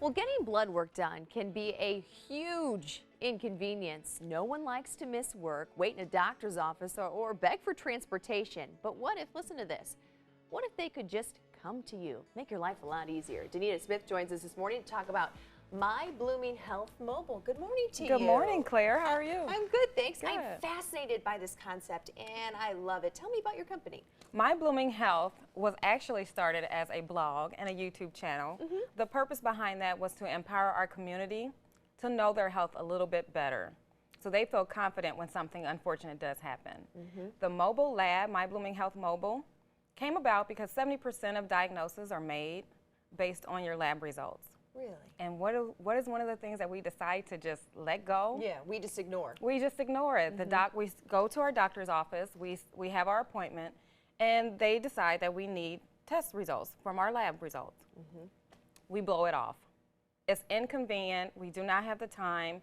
Well, getting blood work done can be a huge inconvenience. No one likes to miss work, wait in a doctor's office, or beg for transportation. But what if, listen to this, what if they could just come to you? Make your life a lot easier. Danita Smith joins us this morning to talk about My Blooming Health Mobile. Good morning to you. Good morning, Claire. How are you? I'm good, thanks. Good. I'm fascinated by this concept and I love it. Tell me about your company. My Blooming Health was actually started as a blog and a YouTube channel. The purpose behind that was to empower our community to know their health a little bit better, so they feel confident when something unfortunate does happen. The mobile lab, My Blooming Health Mobile, came about because 70% of diagnoses are made based on your lab results. Really? And what is one of the things that we decide to just let go? Yeah, we just ignore. We just ignore it. We go to our doctor's office, we have our appointment, and they decide that we need test results from our lab results. We blow it off. It's inconvenient. We do not have the time.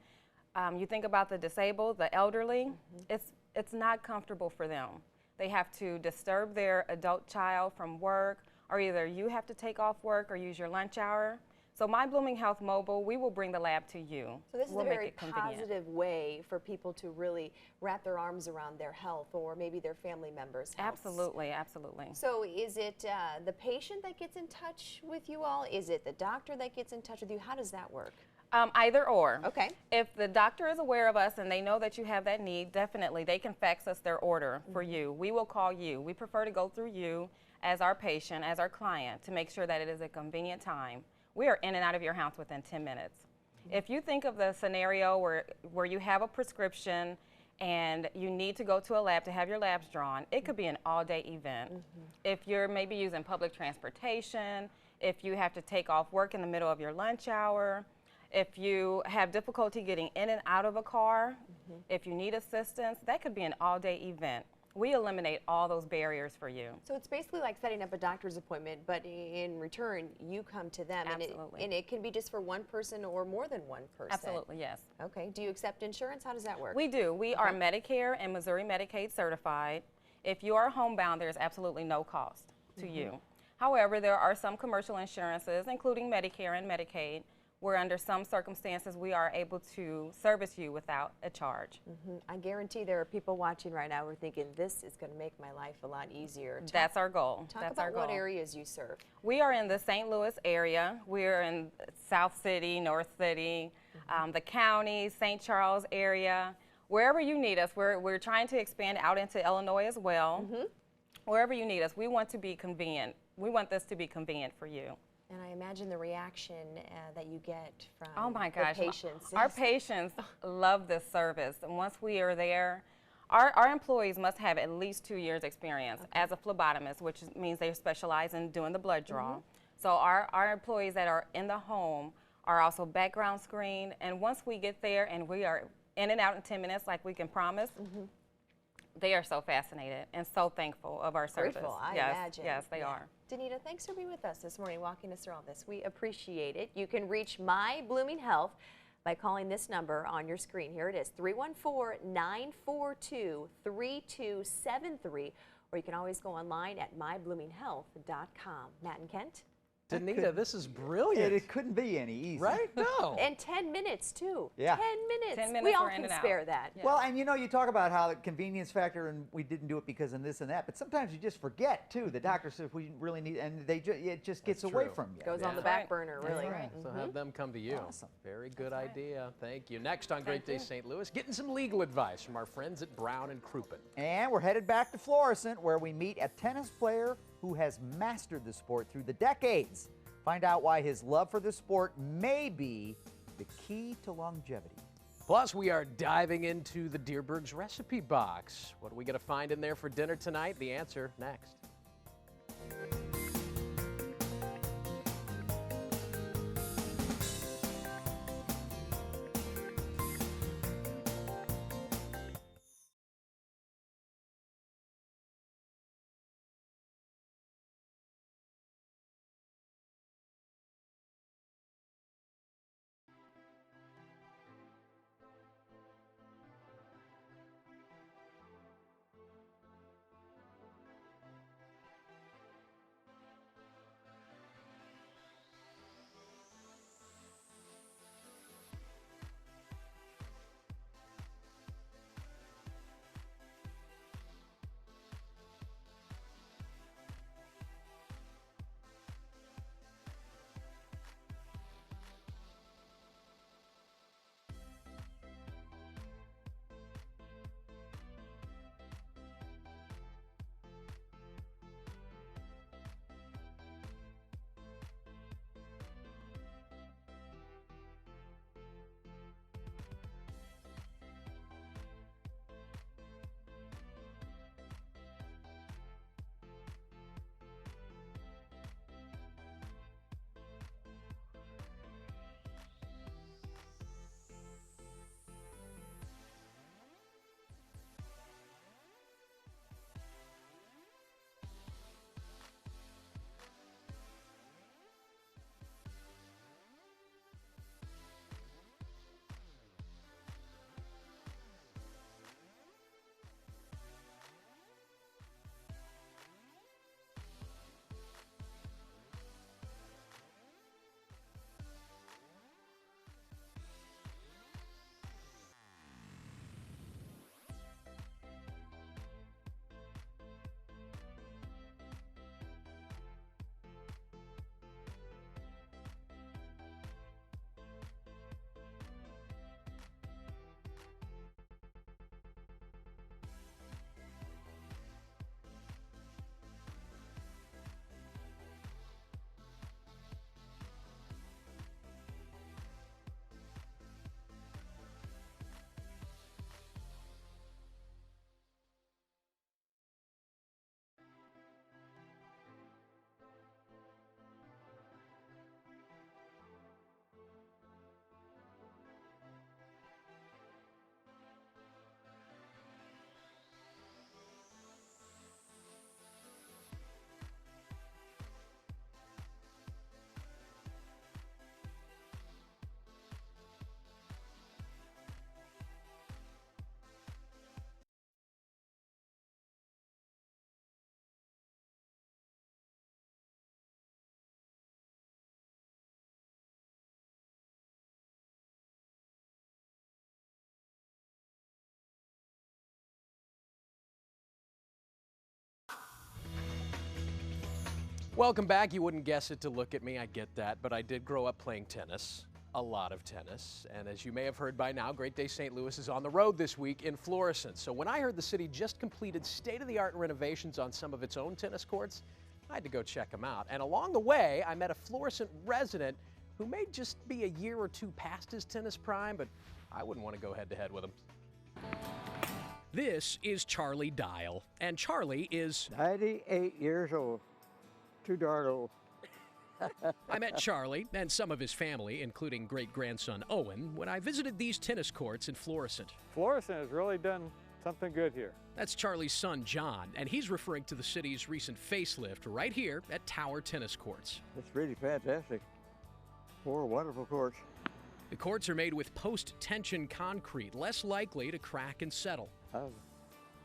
You think about the disabled, the elderly, it's not comfortable for them. They have to disturb their adult child from work, or either you have to take off work or use your lunch hour. So My Blooming Health Mobile, we will bring the lab to you. So this is We'll a make very it convenient. positive way for people to really wrap their arms around their health or maybe their family members' health. Absolutely, absolutely. So is it the patient that gets in touch with you all? Is it the doctor that gets in touch with you? How does that work? Either or. Okay. If the doctor is aware of us and they know that you have that need, definitely they can fax us their order for you. We will call you. We prefer to go through you as our patient, as our client, to make sure that it is a convenient time. We are in and out of your house within 10 minutes. If you think of the scenario where you have a prescription and you need to go to a lab to have your labs drawn, it could be an all-day event. If you're maybe using public transportation, if you have to take off work in the middle of your lunch hour, if you have difficulty getting in and out of a car, if you need assistance, that could be an all-day event. We eliminate all those barriers for you. So it's basically like setting up a doctor's appointment, but in return, you come to them. Absolutely. And it can be just for one person or more than one person. Absolutely, yes. Okay. Do you accept insurance? How does that work? We do. We are Medicare and Missouri Medicaid certified. If you are homebound, there's absolutely no cost to you. However, there are some commercial insurances, including Medicare and Medicaid, where under some circumstances we are able to service you without a charge. I guarantee there are people watching right now who are thinking, this is going to make my life a lot easier. That's our goal. Talk That's about our goal. what areas you serve. We are in the St. Louis area. We're in South City, North City, the county, St. Charles area. Wherever you need us, we're trying to expand out into Illinois as well. Wherever you need us, we want to be convenient. We want this to be convenient for you. And I imagine the reaction that you get from Oh my gosh, the patients. our patients love this service. And once we are there, our employees must have at least 2 years experience as a phlebotomist, which means they specialize in doing the blood draw. So our employees that are in the home are also background screened. And once we get there and we are in and out in 10 minutes like we can promise, they are so fascinated and so thankful of our service. Grateful, I yes, imagine. Yes, they are. Danita, thanks for being with us this morning, walking us through all this. We appreciate it. You can reach My Blooming Health by calling this number on your screen. Here it is, 314-942-3273, or you can always go online at mybloominghealth.com. Matt and Kent? Danita, this is brilliant. It couldn't be any easier. Right? No. And 10 minutes, too. Yeah. 10 minutes. 10 minutes We all we're in can and out. spare that. Yeah. Well, and you know, you talk about how the convenience factor and we didn't do it because of this and that, but sometimes you just forget too. The doctor says we really need, and it just gets That's away true. from you. Goes on the That's back right. burner, That's really. right. So have them come to you. Awesome. Very good idea. Thank you. Next on Great Thank you. Day St. Louis, getting some legal advice from our friends at Brown and Crouppen. And we're headed back to Florissant, where we meet a tennis player who has mastered the sport through the decades. Find out why his love for the sport may be the key to longevity. Plus, we are diving into the Deerberg's recipe box. What are we going to find in there for dinner tonight? The answer next. Welcome back. You wouldn't guess it to look at me, I get that, but I did grow up playing tennis, a lot of tennis, and as you may have heard by now, Great Day St. Louis is on the road this week in Florissant. So when I heard the city just completed state-of-the-art renovations on some of its own tennis courts, I had to go check them out. And along the way, I met a Florissant resident who may just be a year or two past his tennis prime, but I wouldn't want to go head-to-head with him. This is Charlie Dial, and Charlie is 98 years old. Too darn old. I met Charlie and some of his family, including great-grandson Owen, when I visited these tennis courts in Florissant. Florissant has really done something good here. That's Charlie's son, John, and he's referring to the city's recent facelift right here at Tower Tennis Courts. It's really fantastic. 4 wonderful courts. The courts are made with post-tension concrete, less likely to crack and settle. I've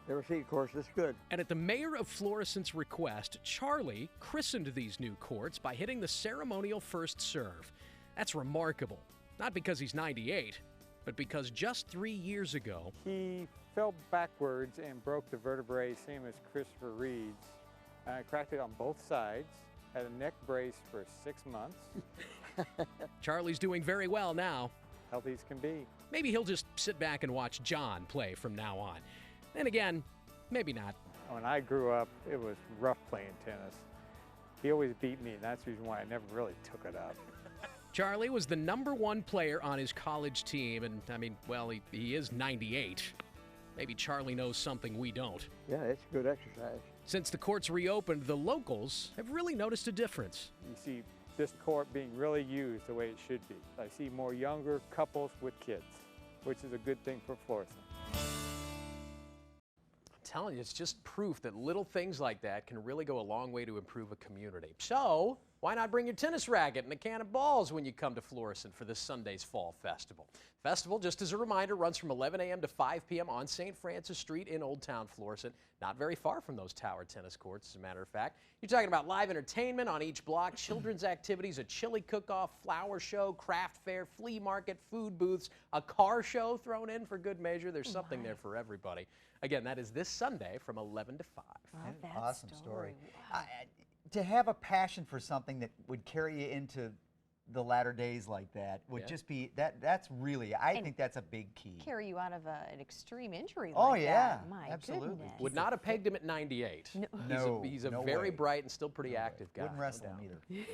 never seen a course this good. And at the mayor of Florissant's request, Charlie christened these new courts by hitting the ceremonial first serve. That's remarkable, not because he's 98, but because just 3 years ago, He fell backwards and broke the vertebrae, same as Christopher Reed's. I cracked it on both sides, had a neck brace for 6 months, Charlie's doing very well now. healthy as can be. Maybe he'll just sit back and watch John play from now on. Then again, maybe not. When I grew up, it was rough playing tennis. He always beat me, and that's the reason why I never really took it up. Charlie was the #1 player on his college team, and I mean, well, he is 98. Maybe Charlie knows something we don't. Yeah, it's good exercise. Since the courts reopened, the locals have really noticed a difference. You see this court being really used the way it should be. I see more younger couples with kids, which is a good thing for Florissant. I'm telling you, it's just proof that little things like that can really go a long way to improve a community. So, why not bring your tennis racket and a can of balls when you come to Florissant for this Sunday's Fall Festival? Festival, just as a reminder, runs from 11 a.m. to 5 p.m. on St. Francis Street in Old Town Florissant, not very far from those Tower tennis courts, as a matter of fact. You're talking about live entertainment on each block, children's activities, a chili cook-off, flower show, craft fair, flea market, food booths, a car show thrown in for good measure. There's something there for everybody. Again, that is this Sunday from 11 to 5. Love that Awesome story. Wow. To have a passion for something that would carry you into the latter days like that would just be, that's really, I think that's a big key. Carry you out of an extreme injury Oh, like yeah, that. My absolutely. goodness. Would not have pegged him at 98. No. No, He's a no very way. bright and still pretty active guy. Wouldn't no wrestle doubt. him either.